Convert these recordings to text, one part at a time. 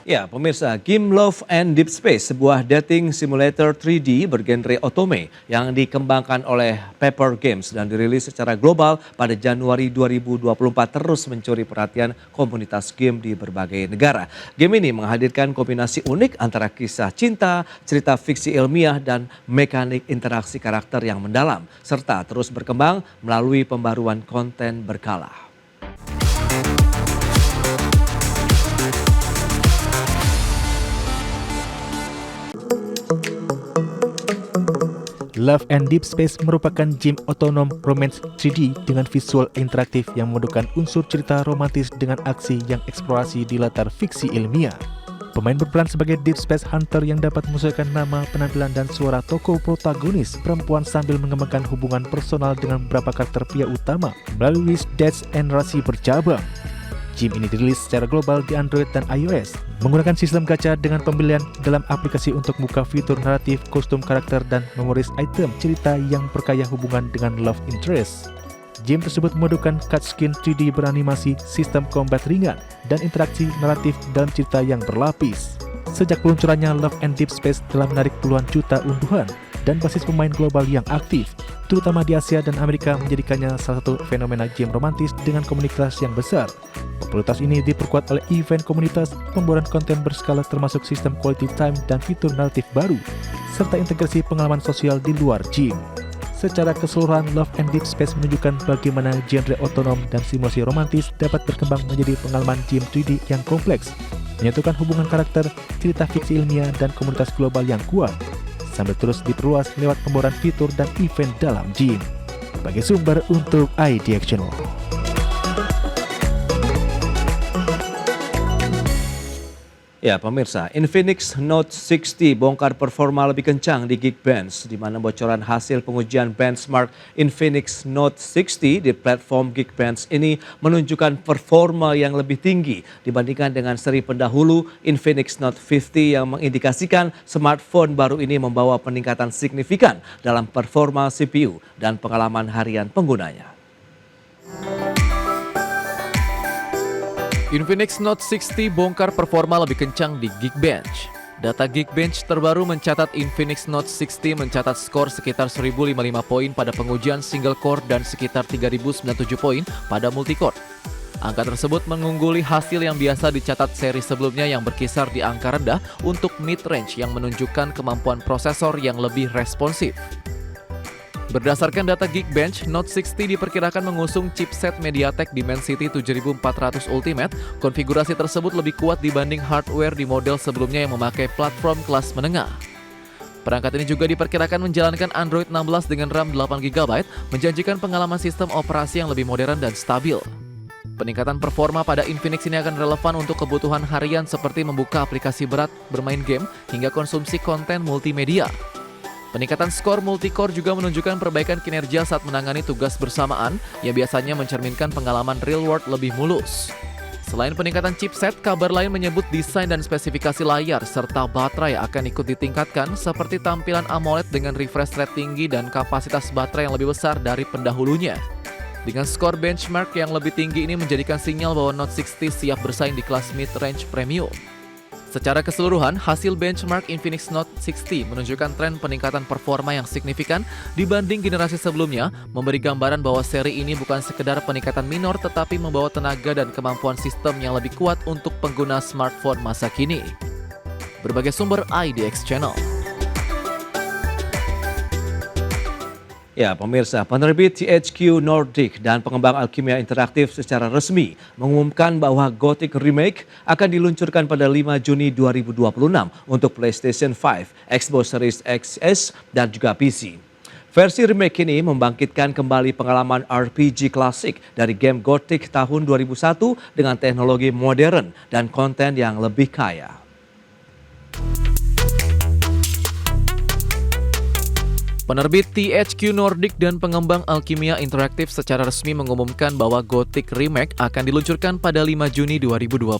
Ya, pemirsa, game Love and Deep Space, sebuah dating simulator 3D bergenre otome yang dikembangkan oleh Paper Games dan dirilis secara global pada Januari 2024 terus mencuri perhatian komunitas game di berbagai negara. Game ini menghadirkan kombinasi unik antara kisah cinta, cerita fiksi ilmiah, dan mekanik interaksi karakter yang mendalam, serta terus berkembang melalui pembaruan konten berkala. Love and Deep Space merupakan game otonom romance 3D dengan visual interaktif yang memadukan unsur cerita romantis dengan aksi yang eksplorasi di latar fiksi ilmiah. Pemain berperan sebagai Deep Space Hunter yang dapat menyesuaikan nama, penampilan, dan suara tokoh protagonis perempuan sambil mengembangkan hubungan personal dengan beberapa karakter pria utama melalui stage and narasi bercabang. Game ini dirilis secara global di Android dan iOS, menggunakan sistem gacha dengan pembelian dalam aplikasi untuk buka fitur naratif, kostum karakter, dan memoris item cerita yang berkaya hubungan dengan love interest. Game tersebut memadukan cutscene 3D beranimasi, sistem combat ringan, dan interaksi naratif dalam cerita yang berlapis. Sejak peluncurannya, Love and Deep Space telah menarik puluhan juta unduhan dan basis pemain global yang aktif, terutama di Asia dan Amerika, menjadikannya salah satu fenomena game romantis dengan komunitas yang besar. Popularitas ini diperkuat oleh event komunitas, pembuatan konten berskala termasuk sistem quality time dan fitur naratif baru, serta integrasi pengalaman sosial di luar game. Secara keseluruhan, Love and Deep Space menunjukkan bagaimana genre otonom dan simulasi romantis dapat berkembang menjadi pengalaman game 3D yang kompleks, menyatukan hubungan karakter, cerita fiksi ilmiah, dan komunitas global yang kuat, sambil terus diperluas lewat pembaruan fitur dan event dalam game. Sebagai sumber untuk IDX Channel. Ya, pemirsa, Infinix Note 60 bongkar performa lebih kencang di Geekbench, di mana bocoran hasil pengujian benchmark Infinix Note 60 di platform Geekbench ini menunjukkan performa yang lebih tinggi dibandingkan dengan seri pendahulu Infinix Note 50 yang mengindikasikan smartphone baru ini membawa peningkatan signifikan dalam performa CPU dan pengalaman harian penggunanya. Infinix Note 60 bongkar performa lebih kencang di Geekbench. Data Geekbench terbaru mencatat Infinix Note 60 mencatat skor sekitar 1055 poin pada pengujian single core dan sekitar 3097 poin pada multicore. Angka tersebut mengungguli hasil yang biasa dicatat seri sebelumnya yang berkisar di angka rendah untuk mid-range yang menunjukkan kemampuan prosesor yang lebih responsif. Berdasarkan data Geekbench, Note 60 diperkirakan mengusung chipset MediaTek Dimensity 7400 Ultimate. Konfigurasi tersebut lebih kuat dibanding hardware di model sebelumnya yang memakai platform kelas menengah. Perangkat ini juga diperkirakan menjalankan Android 16 dengan RAM 8GB, menjanjikan pengalaman sistem operasi yang lebih modern dan stabil. Peningkatan performa pada Infinix ini akan relevan untuk kebutuhan harian seperti membuka aplikasi berat, bermain game, hingga konsumsi konten multimedia. Peningkatan skor multicore juga menunjukkan perbaikan kinerja saat menangani tugas bersamaan yang biasanya mencerminkan pengalaman real world lebih mulus. Selain peningkatan chipset, kabar lain menyebut desain dan spesifikasi layar serta baterai akan ikut ditingkatkan seperti tampilan AMOLED dengan refresh rate tinggi dan kapasitas baterai yang lebih besar dari pendahulunya. Dengan skor benchmark yang lebih tinggi ini menjadikan sinyal bahwa Note 60 siap bersaing di kelas mid-range premium. Secara keseluruhan, hasil benchmark Infinix Note 60 menunjukkan tren peningkatan performa yang signifikan dibanding generasi sebelumnya, memberi gambaran bahwa seri ini bukan sekedar peningkatan minor tetapi membawa tenaga dan kemampuan sistem yang lebih kuat untuk pengguna smartphone masa kini. Berbagai sumber IDX Channel. Ya, pemirsa, penerbit THQ Nordic dan pengembang Alkimia Interaktif secara resmi mengumumkan bahwa Gothic Remake akan diluncurkan pada 5 Juni 2026 untuk PlayStation 5, Xbox Series XS, dan juga PC. Versi remake ini membangkitkan kembali pengalaman RPG klasik dari game Gothic tahun 2001 dengan teknologi modern dan konten yang lebih kaya. Penerbit THQ Nordic dan pengembang Alkimia Interaktif secara resmi mengumumkan bahwa Gothic Remake akan diluncurkan pada 5 Juni 2026.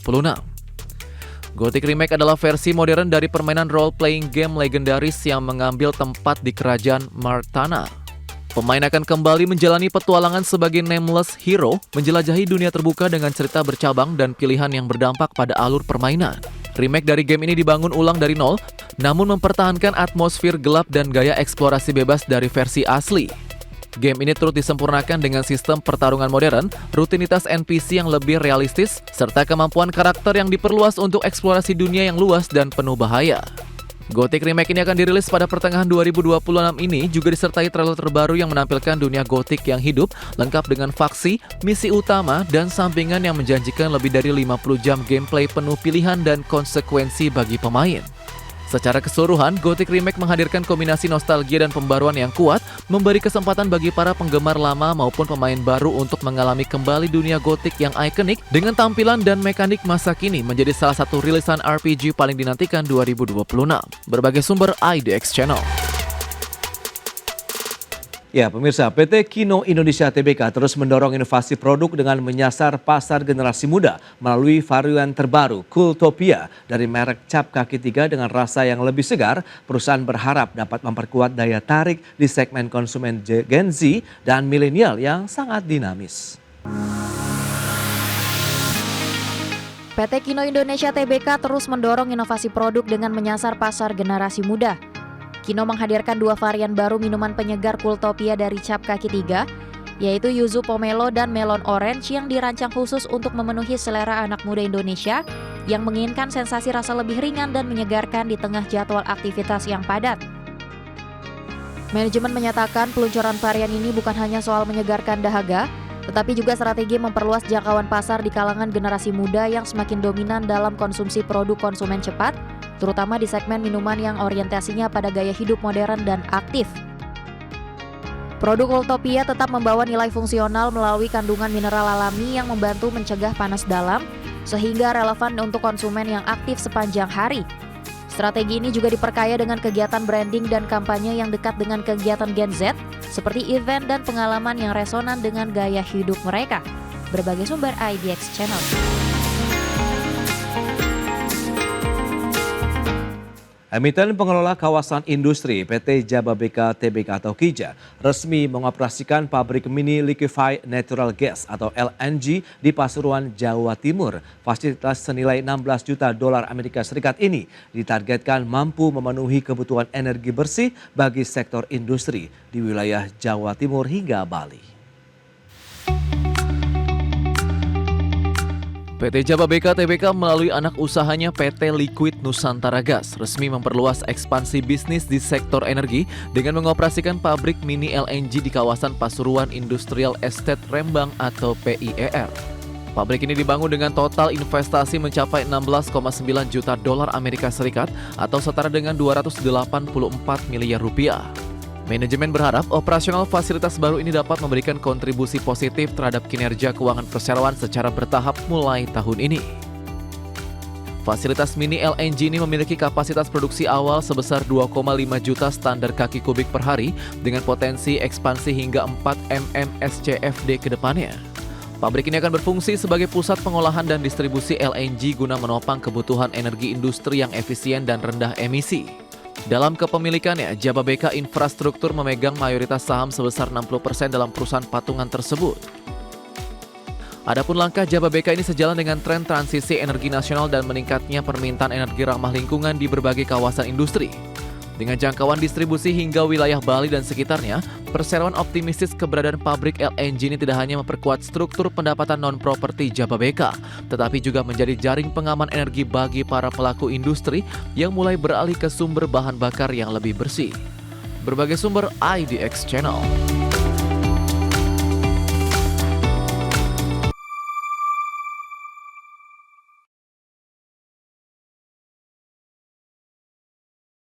Gothic Remake adalah versi modern dari permainan role-playing game legendaris yang mengambil tempat di kerajaan Martana. Pemain akan kembali menjalani petualangan sebagai nameless hero, menjelajahi dunia terbuka dengan cerita bercabang dan pilihan yang berdampak pada alur permainan. Remake dari game ini dibangun ulang dari nol, namun mempertahankan atmosfer gelap dan gaya eksplorasi bebas dari versi asli. Game ini turut disempurnakan dengan sistem pertarungan modern, rutinitas NPC yang lebih realistis, serta kemampuan karakter yang diperluas untuk eksplorasi dunia yang luas dan penuh bahaya. Gothic Remake ini akan dirilis pada pertengahan 2026 ini, juga disertai trailer terbaru yang menampilkan dunia Gothic yang hidup, lengkap dengan faksi, misi utama, dan sampingan yang menjanjikan lebih dari 50 jam gameplay penuh pilihan dan konsekuensi bagi pemain. Secara keseluruhan, Gothic Remake menghadirkan kombinasi nostalgia dan pembaruan yang kuat, memberi kesempatan bagi para penggemar lama maupun pemain baru untuk mengalami kembali dunia Gothic yang ikonik dengan tampilan dan mekanik masa kini, menjadi salah satu rilisan RPG paling dinantikan 2026. Berbagai sumber IDX Channel. Ya, pemirsa, PT Kino Indonesia Tbk terus mendorong inovasi produk dengan menyasar pasar generasi muda melalui varian terbaru Cooltopia dari merek cap kaki 3 dengan rasa yang lebih segar. Perusahaan berharap dapat memperkuat daya tarik di segmen konsumen Gen Z dan milenial yang sangat dinamis. PT Kino Indonesia Tbk terus mendorong inovasi produk dengan menyasar pasar generasi muda. Kino menghadirkan 2 varian baru minuman penyegar Cooltopia dari cap kaki 3, yaitu Yuzu Pomelo dan Melon Orange yang dirancang khusus untuk memenuhi selera anak muda Indonesia yang menginginkan sensasi rasa lebih ringan dan menyegarkan di tengah jadwal aktivitas yang padat. Manajemen menyatakan peluncuran varian ini bukan hanya soal menyegarkan dahaga, tetapi juga strategi memperluas jangkauan pasar di kalangan generasi muda yang semakin dominan dalam konsumsi produk konsumen cepat, terutama di segmen minuman yang orientasinya pada gaya hidup modern dan aktif. Produk Cooltopia tetap membawa nilai fungsional melalui kandungan mineral alami yang membantu mencegah panas dalam, sehingga relevan untuk konsumen yang aktif sepanjang hari. Strategi ini juga diperkaya dengan kegiatan branding dan kampanye yang dekat dengan kegiatan Gen Z, seperti event dan pengalaman yang resonan dengan gaya hidup mereka. Berbagai sumber IDX Channel. Emiten pengelola kawasan industri PT Jababeka Tbk atau KIJA resmi mengoperasikan pabrik mini liquefied natural gas atau LNG di Pasuruan, Jawa Timur. Fasilitas senilai 16 juta dolar Amerika Serikat ini ditargetkan mampu memenuhi kebutuhan energi bersih bagi sektor industri di wilayah Jawa Timur hingga Bali. PT Jababeka Tbk melalui anak usahanya PT Liquid Nusantara Gas resmi memperluas ekspansi bisnis di sektor energi dengan mengoperasikan pabrik mini LNG di kawasan Pasuruan Industrial Estate Rembang atau PIER. Pabrik ini dibangun dengan total investasi mencapai 16,9 juta dolar Amerika Serikat atau setara dengan 284 miliar rupiah. Manajemen berharap operasional fasilitas baru ini dapat memberikan kontribusi positif terhadap kinerja keuangan perseroan secara bertahap mulai tahun ini. Fasilitas mini LNG ini memiliki kapasitas produksi awal sebesar 2,5 juta standar kaki kubik per hari dengan potensi ekspansi hingga 4 mm SCFD ke depannya. Pabrik ini akan berfungsi sebagai pusat pengolahan dan distribusi LNG guna menopang kebutuhan energi industri yang efisien dan rendah emisi. Dalam kepemilikannya, Jababeka Infrastruktur memegang mayoritas saham sebesar 60% dalam perusahaan patungan tersebut. Adapun langkah Jababeka ini sejalan dengan tren transisi energi nasional dan meningkatnya permintaan energi ramah lingkungan di berbagai kawasan industri. Dengan jangkauan distribusi hingga wilayah Bali dan sekitarnya, perseroan optimistis keberadaan pabrik LNG ini tidak hanya memperkuat struktur pendapatan non-properti Jababeka, tetapi juga menjadi jaring pengaman energi bagi para pelaku industri yang mulai beralih ke sumber bahan bakar yang lebih bersih. Berbagai sumber IDX Channel.